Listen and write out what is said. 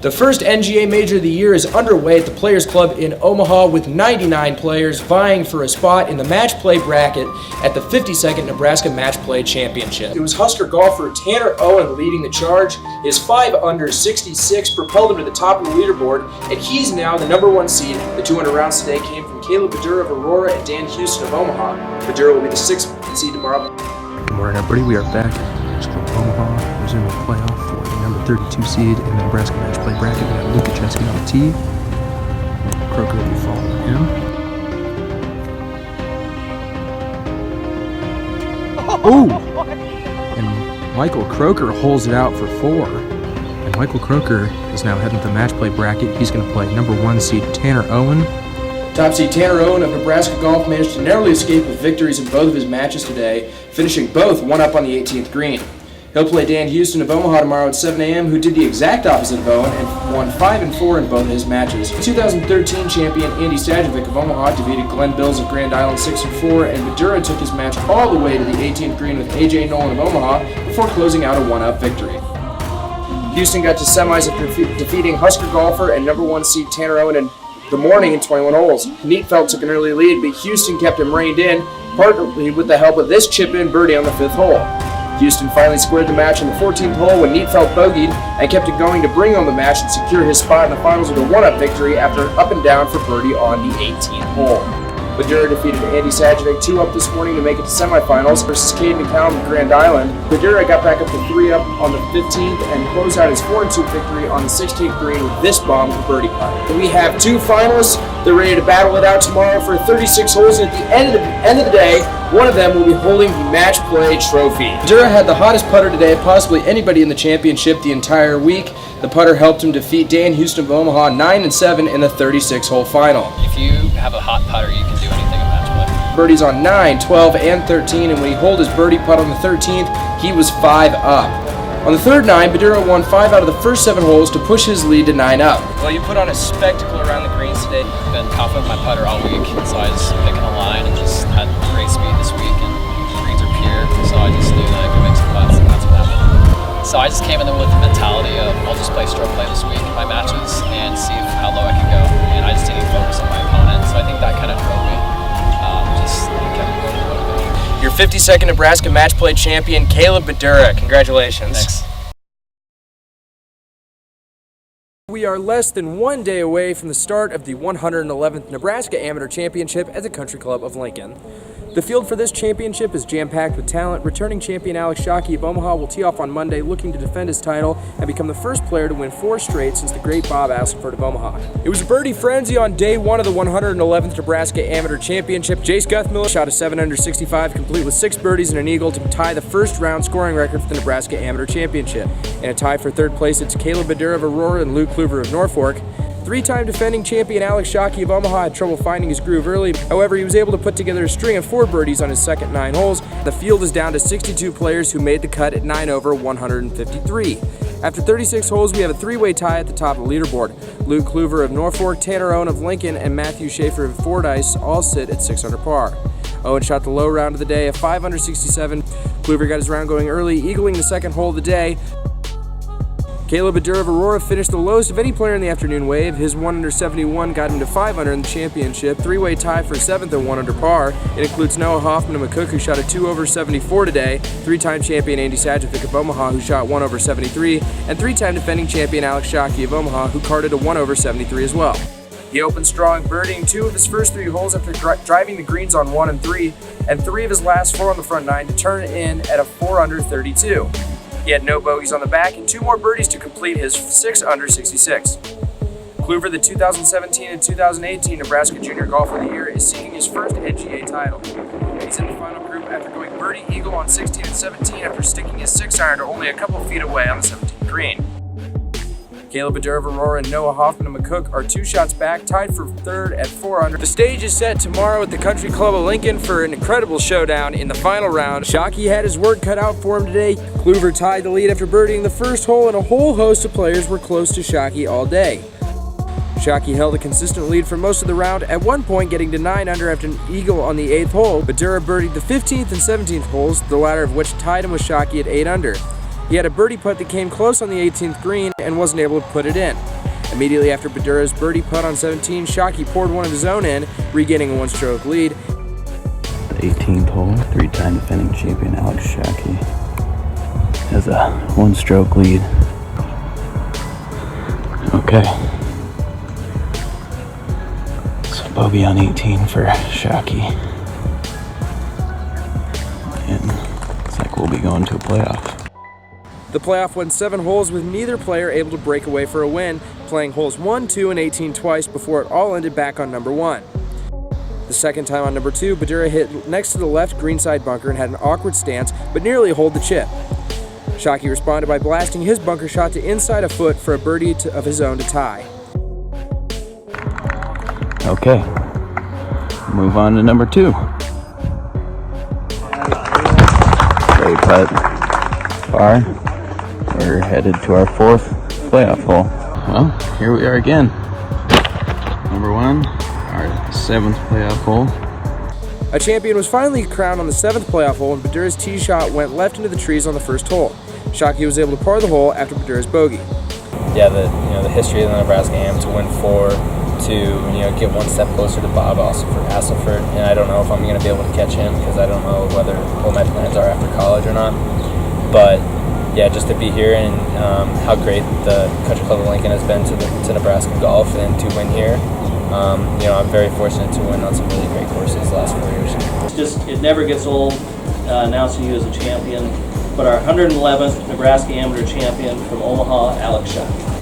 The first NGA Major of the year is underway at the Players Club in Omaha with 99 players vying for a spot in the match play bracket at the 52nd Nebraska Match Play Championship. It was Husker golfer Tanner Owen leading the charge. His 5 under 66 propelled him to the top of the leaderboard, and he's now the #1 seed. The 200 rounds today came from Caleb Badura of Aurora and Dan Houston of Omaha. Badura will be the 6th seed tomorrow. Good morning, everybody. We are back at Omaha, resuming the playoff for the number 32 seed in the Nebraska Match Play bracket. We have Luka Chesky on the tee. Croker will be following him. Oh! And Michael Croker holds it out for 4. And Michael Croker is now heading to the Match Play bracket. He's going to play #1 seed Tanner Owen. Top seed Tanner Owen of Nebraska Golf managed to narrowly escape with victories in both of his matches today, finishing both 1 up on the 18th green. He'll play Dan Houston of Omaha tomorrow at 7 a.m., who did the exact opposite of Owen and won 5 and 4 in both of his matches. 2013 champion Andy Stajovic of Omaha defeated Glenn Bills of Grand Island 6 and 4, and Badura took his match all the way to the 18th green with AJ Nolan of Omaha before closing out a 1-up victory. Houston got to semis after defeating Husker golfer and #1 seed Tanner Owen in the morning in 21 holes. Neatfeld took an early lead, but Houston kept him reined in, partly with the help of this chip-in birdie on the 5th hole. Houston finally squared the match on the 14th hole when Neatfeld bogeyed and kept it going to bring home the match and secure his spot in the finals with a 1-up victory after up and down for birdie on the 18th hole. Badura defeated Andy Stajovic 2-up this morning to make it to semifinals versus Caden McCallum of Grand Island. Badura got back up to 3-up on the 15th and closed out his 4-2 victory on the 16th green with this bomb with birdie putt. We have 2 finalists. They're ready to battle it out tomorrow for 36 holes, and at the end of the day, one of them will be holding the Match Play trophy. Badura had the hottest putter today of possibly anybody in the championship the entire week. The putter helped him defeat Dan Houston of Omaha 9 and 7 in the 36-hole final. If you have a hot putter, you can do anything in match play. Birdies on 9, 12, and 13, and when he holed his birdie putt on the 13th, he was 5 up. On the third 9, Badura won 5 out of the first 7 holes to push his lead to 9 up. Well, you put on a spectacle around the greens today. I've been confident with my putter all week, so I was picking a line and just had great speed this week, and the greens are pure, so I just knew that I could make some putts, and that's what happened. So I just came in there with the mentality of I'll just play stroke play this week in my matches and see how low I can go, and I just didn't focus on my opponent, so I think that kind of drove me. Just kept me going motivated. Your 52nd Nebraska Match Play champion, Caleb Badura. Congratulations. Thanks. We are less than 1 day away from the start of the 111th Nebraska Amateur Championship at the Country Club of Lincoln. The field for this championship is jam-packed with talent. Returning champion Alex Shockey of Omaha will tee off on Monday looking to defend his title and become the first player to win 4 straight since the great Bob Asselford of Omaha. It was a birdie frenzy on day 1 of the 111th Nebraska Amateur Championship. Jace Guthmiller shot a 7 under 65, complete with 6 birdies and an eagle to tie the first round scoring record for the Nebraska Amateur Championship. In a tie for 3rd place, it's Caleb Badura of Aurora and Luke Kluver of Norfolk. 3-time defending champion Alex Shockey of Omaha had trouble finding his groove early. However, he was able to put together a string of 4 birdies on his second 9 holes. The field is down to 62 players who made the cut at 9 over 153. After 36 holes, we have a 3-way tie at the top of the leaderboard. Luke Kluver of Norfolk, Tanner Owen of Lincoln, and Matthew Schaefer of Fordyce all sit at 6 under par. Owen shot the low round of the day of 5 under 67. Kluver got his round going early, eagling the second hole of the day. Caleb Badura of Aurora finished the lowest of any player in the afternoon wave. His 1 under 71 got him to 5 under in the championship. 3-way tie for 7th at 1 under par. It includes Noah Hoffman of McCook, who shot a 2 over 74 today. 3-time champion Andy Stajovic of Omaha, who shot 1 over 73. And 3-time defending champion Alex Shockey of Omaha, who carded a 1 over 73 as well. He opened strong, birdieing 2 of his first 3 holes after driving the greens on 1 and 3, and 3 of his last 4 on the front 9 to turn in at a 4 under 32. He had no bogeys on the back and 2 more birdies to complete his 6 under 66. Kluver, the 2017 and 2018 Nebraska Junior Golfer of the Year, is seeking his first NGA title. He's in the final group after going birdie eagle on 16 and 17 after sticking his 6-iron to only a couple feet away on the 17th green. Caleb Badura of Aurora and Noah Hoffman of McCook are 2 shots back, tied for 3rd at 4 under. The stage is set tomorrow at the Country Club of Lincoln for an incredible showdown in the final round. Shockey had his work cut out for him today. Kluver tied the lead after birdieing the first hole, and a whole host of players were close to Shockey all day. Shockey held a consistent lead for most of the round, at one point getting to 9 under after an eagle on the 8th hole. Badura birdied the 15th and 17th holes, the latter of which tied him with Shockey at 8 under. He had a birdie putt that came close on the 18th green and wasn't able to put it in. Immediately after Badura's birdie putt on 17, Shockey poured one of his own in, regaining a one-stroke lead. The 18th hole, three-time defending champion Alex Shockey has a one-stroke lead. Okay. So bogey on 18 for Shockey. And looks like we'll be going to a playoff. The playoff went 7 holes with neither player able to break away for a win, playing holes 1, 2, and 18 twice before it all ended back on number 1. The second time on number 2, Badura hit next to the left greenside bunker and had an awkward stance, but nearly holed the chip. Shockey responded by blasting his bunker shot to inside a foot for a birdie of his own to tie. Okay, move on to number 2. Great putt, par. We're headed to our 4th playoff hole. Well, here we are again. Number 1, our 7th playoff hole. A champion was finally crowned on the 7th playoff hole, and Badura's tee shot went left into the trees on the first hole. Shockey was able to par the hole after Badura's bogey. Yeah, the history of the Nebraska Am to win 4, to get one step closer to Bob Asselford, and I don't know if I'm going to be able to catch him because I don't know what my plans are after college or not. But yeah, just to be here and how great the Country Club of Lincoln has been to Nebraska golf and to win here. I'm very fortunate to win on some really great courses the last 4 years. It never gets old announcing you as a champion. But our 111th Nebraska Amateur champion from Omaha, Alex Shockey.